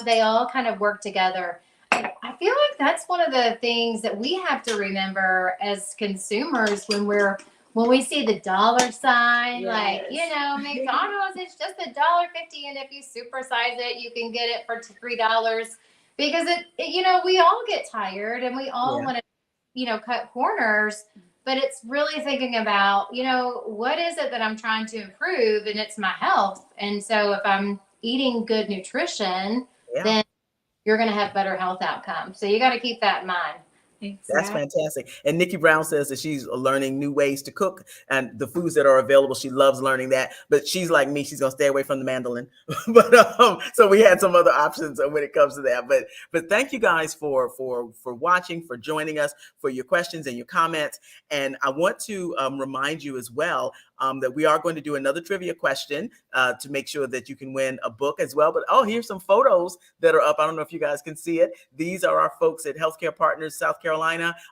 they all kind of work together. I feel like that's one of the things that we have to remember as consumers when we see the dollar sign, like, McDonald's, it's just $1.50. And if you supersize it, you can get it for $3 because we all get tired and we all want to, cut corners. But it's really thinking about, what is it that I'm trying to improve? And it's my health. And so if I'm eating good nutrition, then you're going to have better health outcomes. So you got to keep that in mind. Exactly. That's fantastic. And Nikki Brown says that she's learning new ways to cook and the foods that are available. She loves learning that, but she's like me. She's going to stay away from the mandolin. But so we had some other options when it comes to that. But thank you guys for watching, for joining us, for your questions and your comments. And I want to remind you as well that we are going to do another trivia question to make sure that you can win a book as well. But here's some photos that are up. I don't know if you guys can see it. These are our folks at Healthcare Partners South Carolina.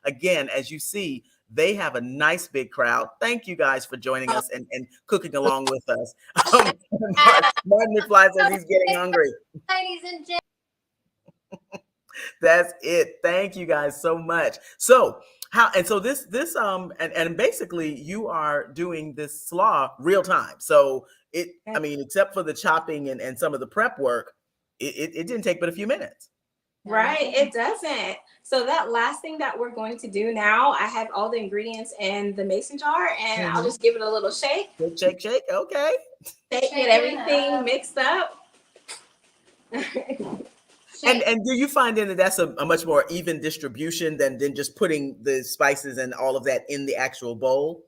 Again, as you see, they have a nice big crowd. Thank you guys for joining us and cooking along with us. Martin McFly says he's getting hungry. Ladies and gentlemen. That's it. Thank you guys so much. So this and basically you are doing this slaw real time. So except for the chopping and some of the prep work, it didn't take but a few minutes. Right, it doesn't. So that last thing that we're going to do now, I have all the ingredients in the mason jar, and I'll just give it a little shake. Shake. Okay. Get everything mixed up. And do you find that that's a much more even distribution than just putting the spices and all of that in the actual bowl?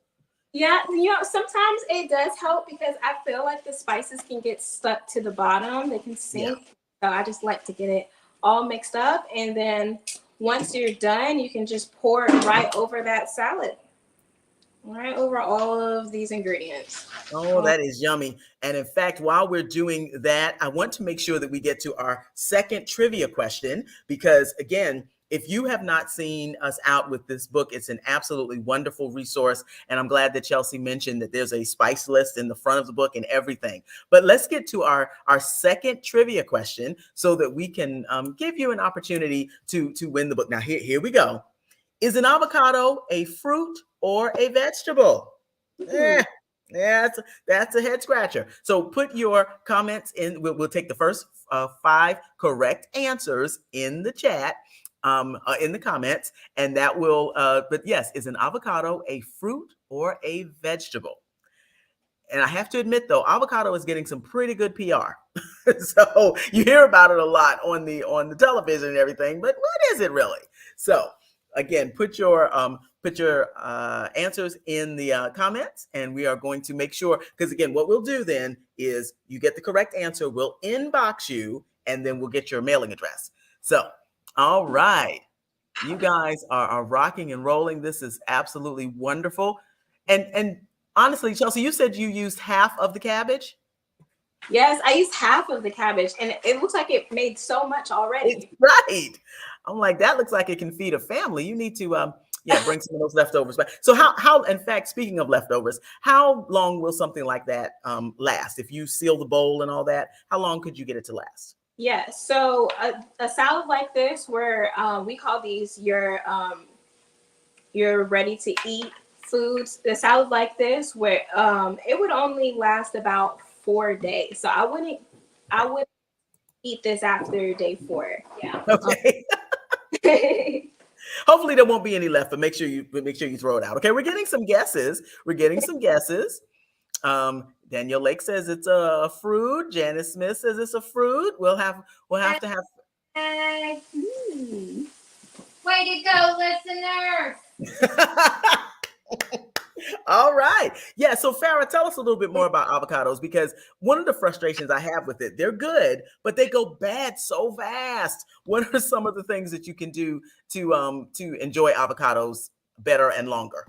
Yeah, sometimes it does help because I feel like the spices can get stuck to the bottom. They can sink. So I just like to get it all mixed up. And then once you're done, you can just pour it right over that salad. Right over all of these ingredients. Oh, that is yummy. And in fact, while we're doing that, I want to make sure that we get to our second trivia question, because again, if you have not seen us out with this book, it's an absolutely wonderful resource. And I'm glad that Chelsea mentioned that there's a spice list in the front of the book and everything. But let's get to our second trivia question so that we can give you an opportunity to win the book. Now, here we go. Is an avocado a fruit or a vegetable? That's a head scratcher. So put your comments in. We'll take the first 5 correct answers in the chat, in the comments, and that will. But yes, is an avocado a fruit or a vegetable? And I have to admit, though, avocado is getting some pretty good PR. So you hear about it a lot on the television and everything, but what is it really? So again, put your answers in the comments, and we are going to make sure, because again, what we'll do then is you get the correct answer, we'll inbox you, and then we'll get your mailing address. So, all right, you guys are rocking and rolling. This is absolutely wonderful. And honestly, Chelsea, you said you used half of the cabbage? Yes, I used half of the cabbage, and it looks like it made so much already. It's right. I'm like, that looks like it can feed a family. You need to bring some of those leftovers back. So how in fact, speaking of leftovers, how long will something like that last? If you seal the bowl and all that, how long could you get it to last? Yeah, so a salad like this, where we call these your ready to eat foods. The salad like this, where it would only last about 4 days. So I wouldn't eat this after day 4. Yeah. Okay. Hopefully there won't be any left, but make sure you throw it out. Okay, we're getting some guesses. Daniel Lake says it's a fruit. Janice Smith says it's a fruit. We'll have to have. Way to go, listeners! All right. Yeah. So Farrah, tell us a little bit more about avocados, because one of the frustrations I have with it, they're good, but they go bad so fast. What are some of the things that you can do to enjoy avocados better and longer?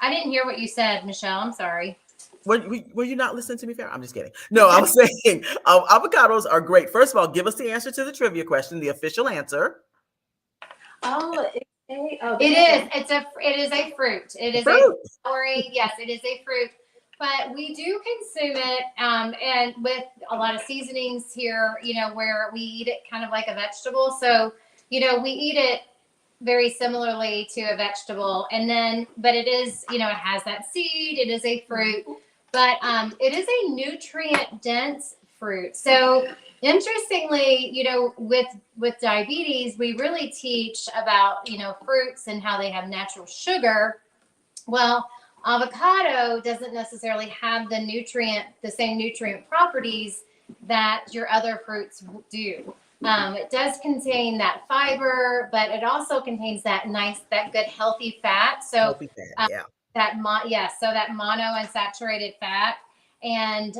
I didn't hear what you said, Michelle. I'm sorry. Were you not listening to me, Farrah? I'm just kidding. No, I was saying avocados are great. First of all, give us the answer to the trivia question, the official answer. Oh, it is. It is a fruit. It is a flowering. Yes, it is a fruit. But we do consume it, and with a lot of seasonings here, where we eat it kind of like a vegetable. So, we eat it very similarly to a vegetable, but it is, it has that seed. It is a fruit, but it is a nutrient dense fruit. So interestingly, with diabetes, we really teach about, fruits and how they have natural sugar. Well, avocado doesn't necessarily have the same nutrient properties that your other fruits do. It does contain that fiber, but it also contains that good healthy fat. So healthy fat, yeah. So that monounsaturated fat, and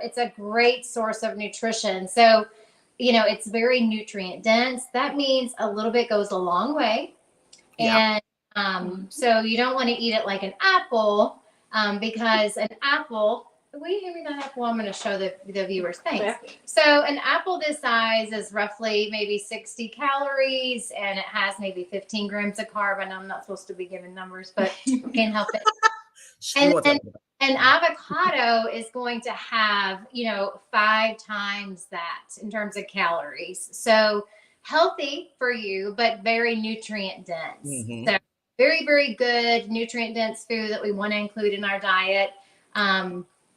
it's a great source of nutrition. So, it's very nutrient dense. That means a little bit goes a long way. Yeah. And so you don't want to eat it like an apple, because an apple, will you give me that apple? I'm going to show the viewers. Thanks. Yeah. So an apple this size is roughly maybe 60 calories, and it has maybe 15 grams of carb. And I'm not supposed to be giving numbers, but can't help it. And an avocado is going to have, 5 times that in terms of calories. So healthy for you, but very nutrient dense. Mm-hmm. So very, very good nutrient dense food that we want to include in our diet.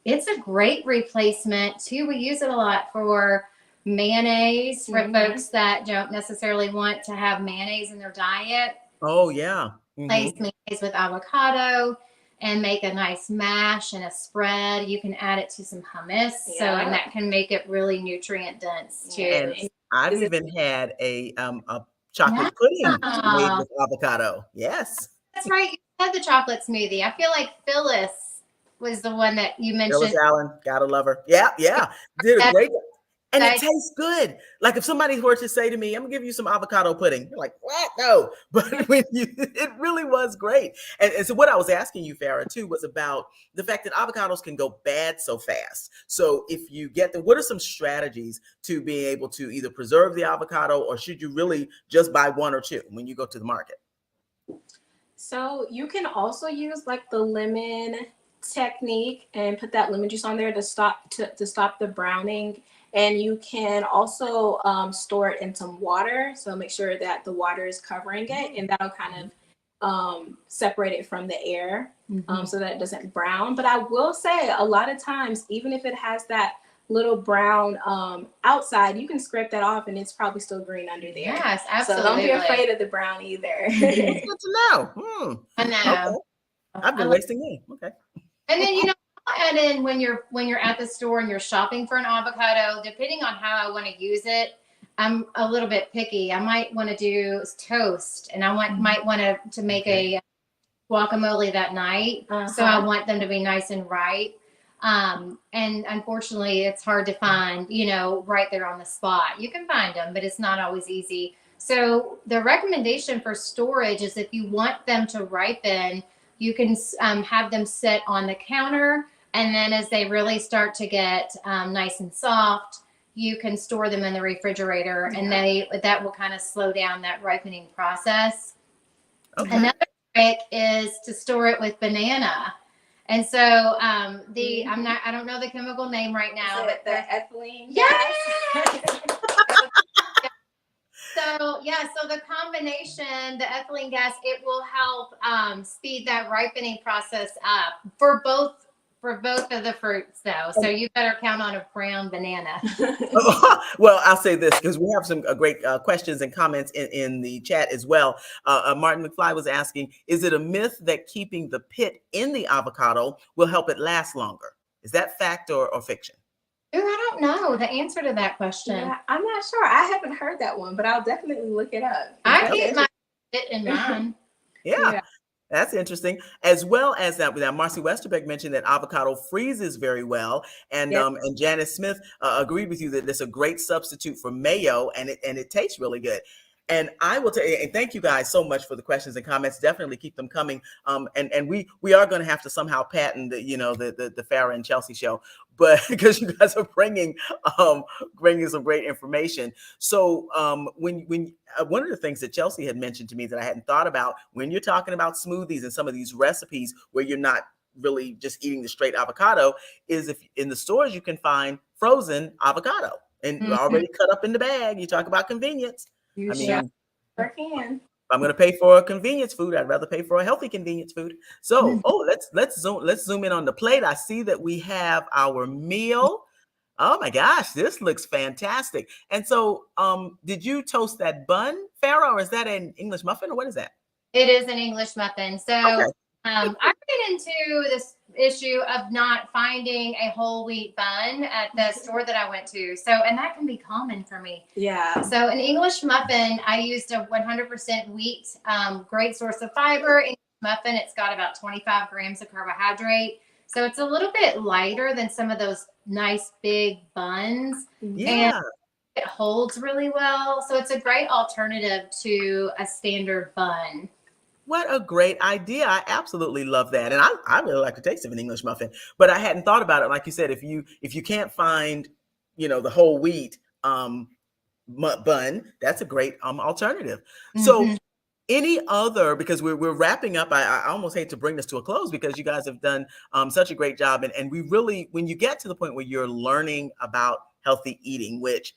It's a great replacement too. We use it a lot for mayonnaise for folks that don't necessarily want to have mayonnaise in their diet. Oh yeah. Place mayonnaise with avocado and make a nice mash and a spread. You can add it to some hummus. Yeah. And that can make it really nutrient dense too. And I've even had a chocolate pudding made with avocado. Yes. That's right. You had the chocolate smoothie. I feel like Phyllis was the one that you mentioned. Phyllis Allen, gotta love her. Yeah. Did a great job. And it tastes good. Like if somebody were to say to me, I'm gonna give you some avocado pudding, you're like, what? No. But it really was great. And so what I was asking you, Farrah, too, was about the fact that avocados can go bad so fast. So if you get them, what are some strategies to be able to either preserve the avocado, or should you really just buy 1 or 2 when you go to the market? So you can also use like the lemon technique and put that lemon juice on there to stop the browning. And you can also store it in some water. So make sure that the water is covering it, and that'll kind of separate it from the air, Mm-hmm. so that it doesn't brown. But I will say a lot of times, even if it has that little brown outside, you can scrape that off and it's probably still green under there. Yes, So don't be absolutely. afraid of the brown either. Good to know. I know. Okay. I've been wasting money. Okay. And then, you know, I'll add in when you're at the store and you're shopping for an avocado, depending on how I want to use it, I'm a little bit picky. I might want to do toast, and might want to make a guacamole that night. So I want them to be nice and ripe. And unfortunately, it's hard to find, you know, right there on the spot. You can find them, but it's not always easy. So the recommendation for storage is if you want them to ripen, you can have them sit on the counter. And then as they really start to get nice and soft, you can store them in the refrigerator, and that will kind of slow down that ripening process. Okay. Another trick is to store it with banana. And so I don't know the chemical name right now, but the ethylene. Yes. So the combination, the ethylene gas, it will help speed that ripening process up for both of the fruits, though. So you better count on a brown banana. Well, I'll say this because we have some great questions and comments in the chat as well. Martin McFly was asking, is it a myth that keeping the pit in the avocado will help it last longer? Is that fact or fiction? Ooh, I don't know the answer to that question. Yeah, I'm not sure. I haven't heard that one, but I'll definitely look it up. I keep my pit in mine. Yeah. That's interesting. As well as that, Marcy Westerbeck mentioned that avocado freezes very well, and Janice Smith agreed with you that it's a great substitute for mayo, and it tastes really good. And I will tell you, and thank you guys so much for the questions and comments. Definitely keep them coming. And we are going to have to somehow patent the Farrah and Chelsea show, but because you guys are bringing some great information. So when one of the things that Chelsea had mentioned to me that I hadn't thought about when you're talking about smoothies and some of these recipes where you're not really just eating the straight avocado is if in the stores you can find frozen avocado and already cut up in the bag. You talk about convenience. You can. If I'm going to pay for a convenience food, I'd rather pay for a healthy convenience food. So, let's zoom in on the plate. I see that we have our meal. Oh my gosh, this looks fantastic. And so, did you toast that bun, Farrah, or is that an English muffin, or what is that? It is an English muffin. So I ran into this issue of not finding a whole wheat bun at the store that I went to. So, and that can be common for me. Yeah. So an English muffin, I used a 100% wheat, great source of fiber. English muffin, it's got about 25 grams of carbohydrate. So it's a little bit lighter than some of those nice big buns. Yeah. And it holds really well. So it's a great alternative to a standard bun. What a great idea. I absolutely love that. And I really like the taste of an English muffin, but I hadn't thought about it. Like you said, if you can't find, the whole wheat bun, that's a great alternative. So any other, because we're wrapping up, I almost hate to bring this to a close because you guys have done such a great job. And we really, when you get to the point where you're learning about healthy eating, which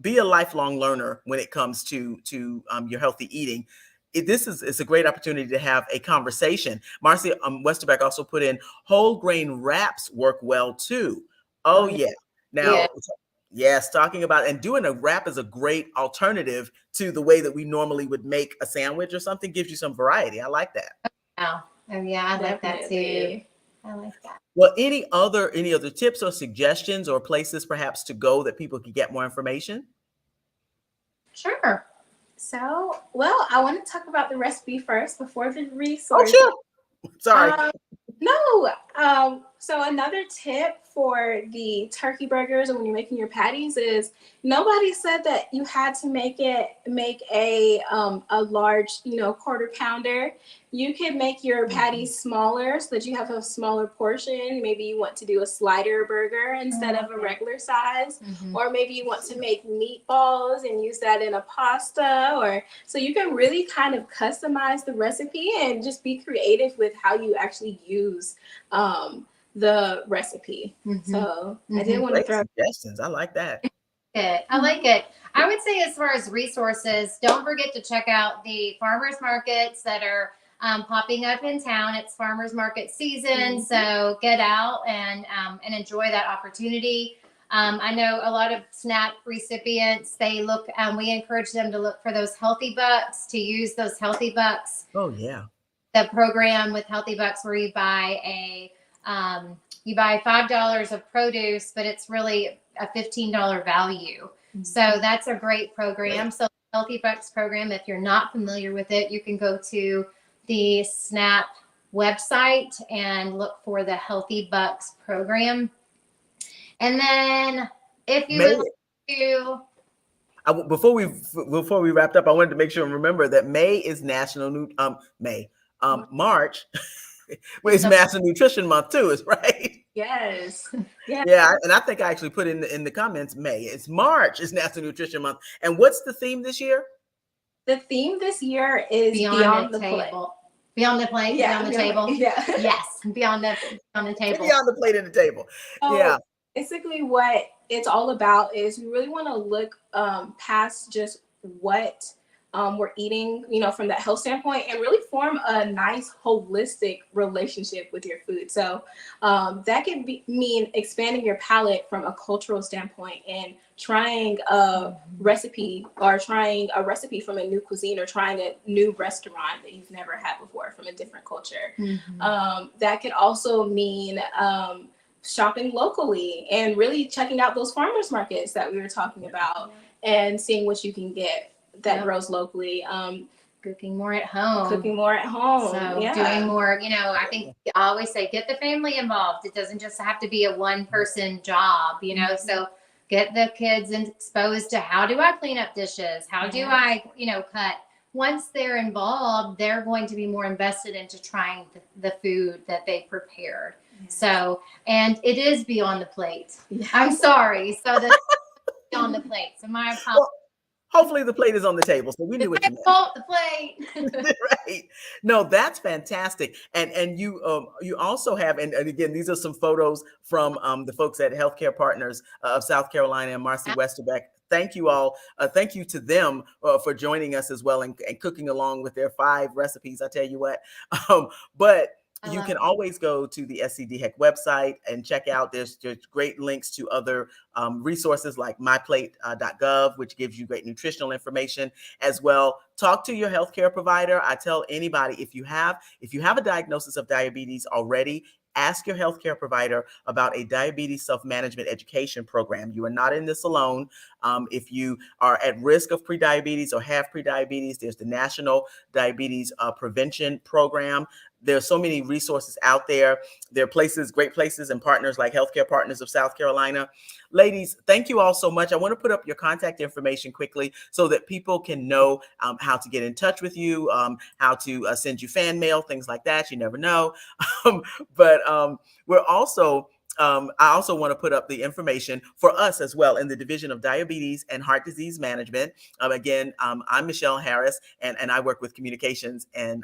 be a lifelong learner when it comes to your healthy eating, it's a great opportunity to have a conversation. Marcy Westerbeck also put in whole grain wraps work well too. Oh yeah. Now, yes, talking about and doing a wrap is a great alternative to the way that we normally would make a sandwich or something. Gives you some variety. I like that. Oh yeah, I like that too. I like that. Well, any other tips or suggestions or places perhaps to go that people can get more information? Sure. So, well, I want to talk about the recipe first before the resource. Oh, sure. Sorry. So another tip for the turkey burgers or when you're making your patties is nobody said that you had to make a large, quarter pounder. You can make your patties smaller so that you have a smaller portion. Maybe you want to do a slider burger instead of a regular size, or maybe you want to make meatballs and use that in a pasta, so you can really kind of customize the recipe and just be creative with how you actually use the recipe. So I did want to throw suggestions. I like that. I like it. I would say as far as resources, don't forget to check out the farmers markets that are popping up in town. It's farmers market season, so get out and enjoy that opportunity. I know a lot of SNAP recipients, they look, we encourage them to look for those healthy bucks, to use those healthy bucks. Oh yeah. The program with Healthy Bucks, where you buy $5 of produce, but it's really a $15 value. So that's a great program. So Healthy Bucks program, if you're not familiar with it, you can go to the SNAP website and look for the Healthy Bucks program. And then if you would like to, before we wrapped up, I wanted to make sure and remember that May is March is National Nutrition Month too, is right? Yes. Yeah. Yeah, and I think I actually put in the comments May. It's March is National Nutrition Month. And what's the theme this year? The theme this year is beyond the table. Beyond the plate, yeah, beyond the table. Yeah. Yes, beyond the table. Beyond the plate and the table. So yeah. Basically what it's all about is we really want to look past just what we're eating, from that health standpoint, and really form a nice holistic relationship with your food. So that can mean expanding your palate from a cultural standpoint and trying a recipe from a new cuisine, or trying a new restaurant that you've never had before from a different culture. That could also mean shopping locally and really checking out those farmers markets that we were talking about, and seeing what you can get that grows locally. Cooking more at home. So doing more, I think I always say, get the family involved. It doesn't just have to be a one person job, so get the kids exposed to, how do I clean up dishes? How do I, cut? Once they're involved, they're going to be more invested into trying the food that they prepared. So, and it is beyond the plate. I'm sorry. So that's beyond the plate. So my apologies. Well, hopefully the plate is on the table. So we knew what you meant. The plate. Right. No, that's fantastic. And you also have, and again, these are some photos from the folks at Healthcare Partners of South Carolina and Marcy Westerbeck. Thank you all. Thank you to them for joining us as well, and cooking along with their 5 recipes. I tell you what. But you can always go to the SC DHEC website and check out. There's great links to other resources like myplate.gov, which gives you great nutritional information as well. Talk to your healthcare provider. I tell anybody, if you have a diagnosis of diabetes already, ask your healthcare provider about a diabetes self-management education program. You are not in this alone. If you are at risk of prediabetes or have prediabetes, there's the National Diabetes Prevention Program. There's so many resources out there. There are places, great places, and partners like Healthcare Partners of South Carolina. Ladies, thank you all so much. I want to put up your contact information quickly so that people can know how to get in touch with you, how to send you fan mail, things like that. You never know. But we're also, I also want to put up the information for us as well in the Division of Diabetes and Heart Disease Management. Again, I'm Michelle Harris, and I work with communications. And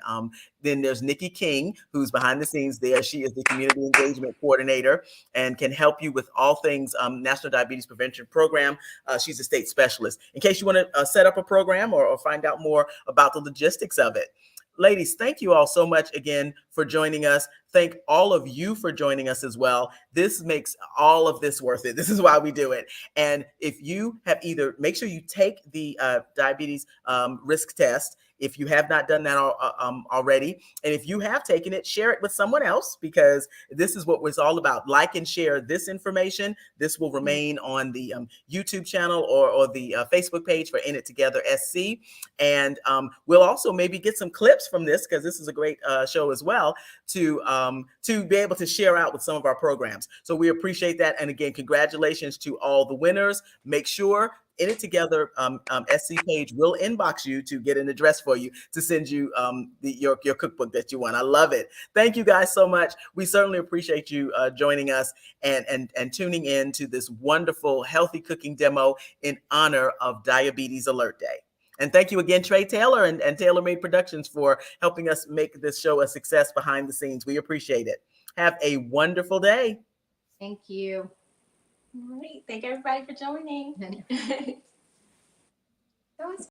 then there's Nikki King, who's behind the scenes there. She is the Community Engagement Coordinator and can help you with all things National Diabetes Prevention Program. She's a state specialist. In case you want to set up a program or find out more about the logistics of it. Ladies, thank you all so much again for joining us. Thank all of you for joining us as well. This makes all of this worth it. This is why we do it. And if you have make sure you take the diabetes risk test if you have not done that already. And if you have taken it, share it with someone else, because this is what it's all about. Like and share this information. This will remain on the YouTube channel or the Facebook page for In It Together SC. And we'll also maybe get some clips from this, because this is a great show as well, to be able to share out with some of our programs. So we appreciate that. And again, congratulations to all the winners. Make sure In It Together SC page will inbox you to get an address for you to send you your cookbook that you want. I love it. Thank you guys so much. We certainly appreciate you joining us and tuning in to this wonderful healthy cooking demo in honor of Diabetes Alert Day. And thank you again, Trey Taylor and Taylor Made Productions, for helping us make this show a success behind the scenes. We appreciate it. Have a wonderful day. Thank you. All right. Thank everybody for joining. That was